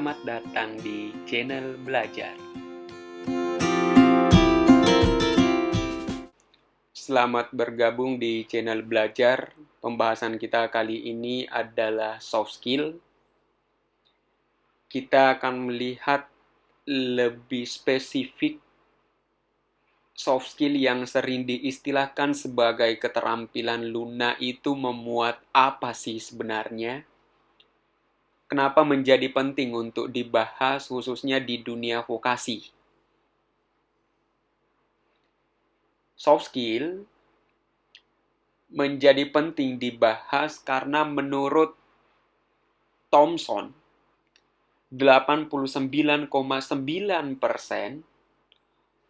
Selamat datang di channel belajar. Selamat bergabung di channel belajar. Pembahasan kita kali ini adalah soft skill. Kita akan melihat lebih spesifik soft skill yang sering diistilahkan sebagai keterampilan lunak itu memuat apa sih sebenarnya? Kenapa menjadi penting untuk dibahas khususnya di dunia vokasi? Soft skill menjadi penting dibahas karena menurut Thomson, 89,9%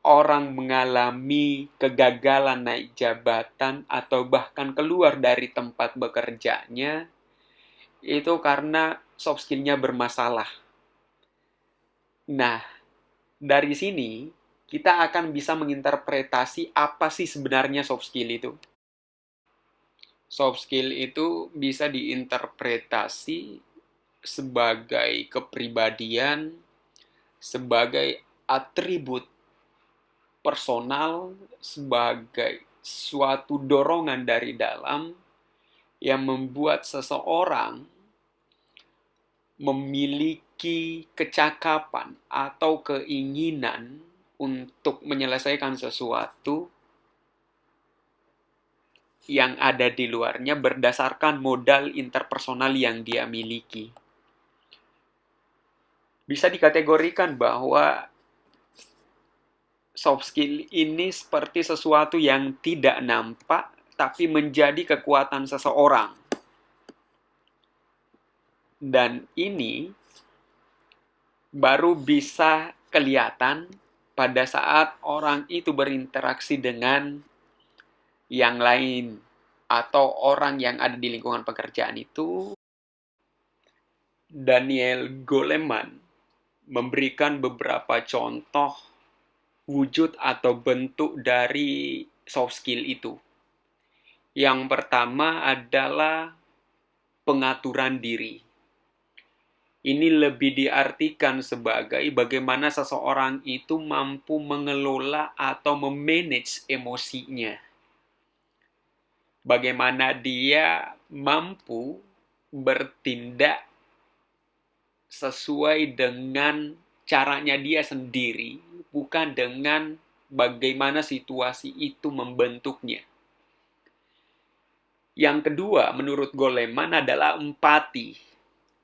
orang mengalami kegagalan naik jabatan atau bahkan keluar dari tempat bekerjanya itu karena soft skill-nya bermasalah. Nah, dari sini kita akan bisa menginterpretasi apa sih sebenarnya soft skill itu. Soft skill itu bisa diinterpretasi sebagai kepribadian, sebagai atribut personal, sebagai suatu dorongan dari dalam yang membuat seseorang memiliki kecakapan atau keinginan untuk menyelesaikan sesuatu yang ada di luarnya berdasarkan modal interpersonal yang dia miliki. Bisa dikategorikan bahwa soft skill ini seperti sesuatu yang tidak nampak tapi menjadi kekuatan seseorang. Dan ini baru bisa kelihatan pada saat orang itu berinteraksi dengan yang lain atau orang yang ada di lingkungan pekerjaan itu. Daniel Goleman memberikan beberapa contoh wujud atau bentuk dari soft skill itu. Yang pertama adalah pengaturan diri. Ini lebih diartikan sebagai bagaimana seseorang itu mampu mengelola atau memanage emosinya. Bagaimana dia mampu bertindak sesuai dengan caranya dia sendiri, bukan dengan bagaimana situasi itu membentuknya. Yang kedua, menurut Goleman adalah empati.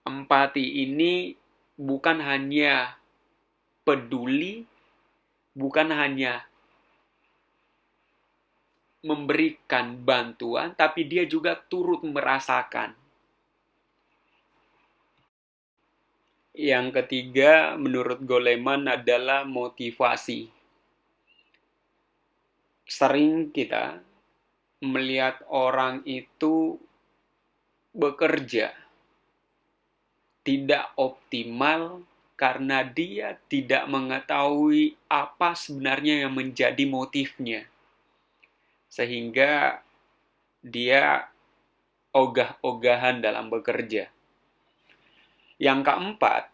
Empati ini bukan hanya peduli, bukan hanya memberikan bantuan, tapi dia juga turut merasakan. Yang ketiga, menurut Goleman adalah motivasi. Sering kita melihat orang itu bekerja tidak optimal karena dia tidak mengetahui apa sebenarnya yang menjadi motifnya. Sehingga dia ogah-ogahan dalam bekerja. Yang keempat,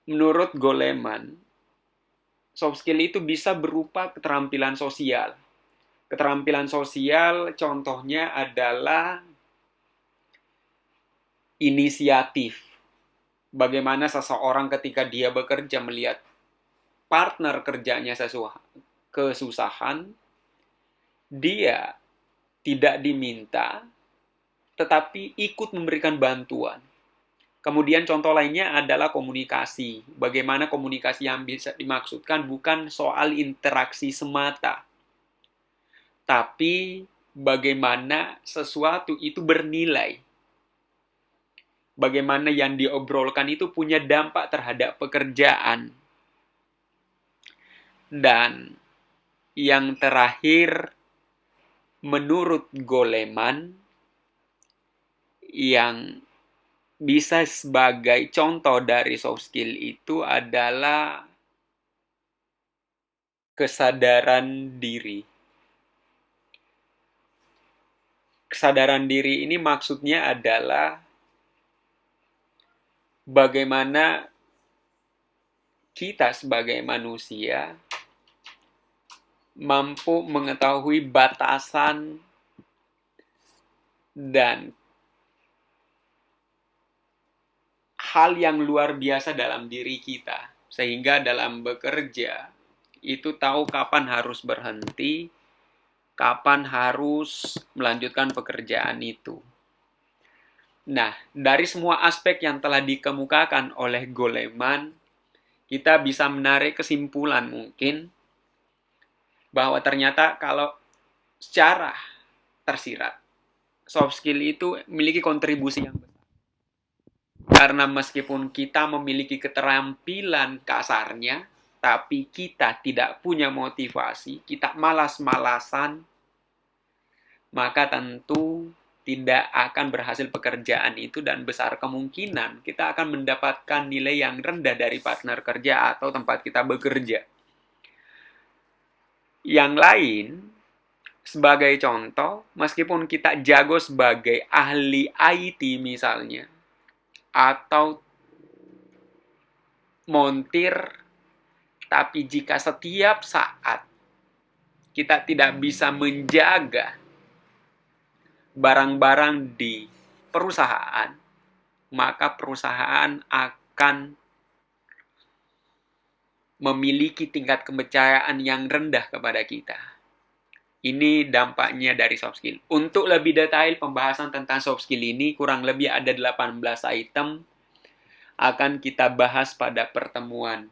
menurut Goleman, soft skill itu bisa berupa keterampilan sosial. Keterampilan sosial contohnya adalah inisiatif. Bagaimana seseorang ketika dia bekerja melihat partner kerjanya kesusahan, dia tidak diminta, tetapi ikut memberikan bantuan. Kemudian contoh lainnya adalah komunikasi. Bagaimana komunikasi yang bisa dimaksudkan bukan soal interaksi semata, tapi bagaimana sesuatu itu bernilai. Bagaimana yang diobrolkan itu punya dampak terhadap pekerjaan. Dan yang terakhir, menurut Goleman, yang bisa sebagai contoh dari soft skill itu adalah kesadaran diri. Kesadaran diri ini maksudnya adalah bagaimana kita sebagai manusia mampu mengetahui batasan dan hal yang luar biasa dalam diri kita. Sehingga dalam bekerja, itu tahu kapan harus berhenti, kapan harus melanjutkan pekerjaan itu. Nah, dari semua aspek yang telah dikemukakan oleh Goleman, kita bisa menarik kesimpulan mungkin bahwa ternyata kalau secara tersirat, soft skill itu memiliki kontribusi yang besar. Karena meskipun kita memiliki keterampilan kasarnya, tapi kita tidak punya motivasi, kita malas-malasan, maka tentu tidak akan berhasil pekerjaan itu dan besar kemungkinan kita akan mendapatkan nilai yang rendah dari partner kerja atau tempat kita bekerja. Yang lain, sebagai contoh, meskipun kita jago sebagai ahli IT misalnya, atau montir, tapi jika setiap saat kita tidak bisa menjaga barang-barang di perusahaan, maka perusahaan akan memiliki tingkat kepercayaan yang rendah kepada kita. Ini dampaknya dari soft skill. Untuk lebih detail pembahasan tentang soft skill ini, kurang lebih ada 18 item, akan kita bahas pada pertemuan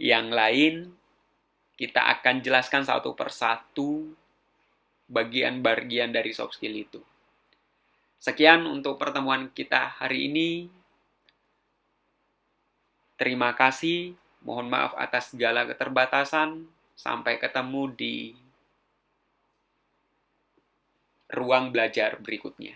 yang lain. Kita akan jelaskan satu persatu bagian-bagian dari soft skill itu. Sekian untuk pertemuan kita hari ini. Terima kasih. Mohon maaf atas segala keterbatasan. Sampai ketemu di ruang belajar berikutnya.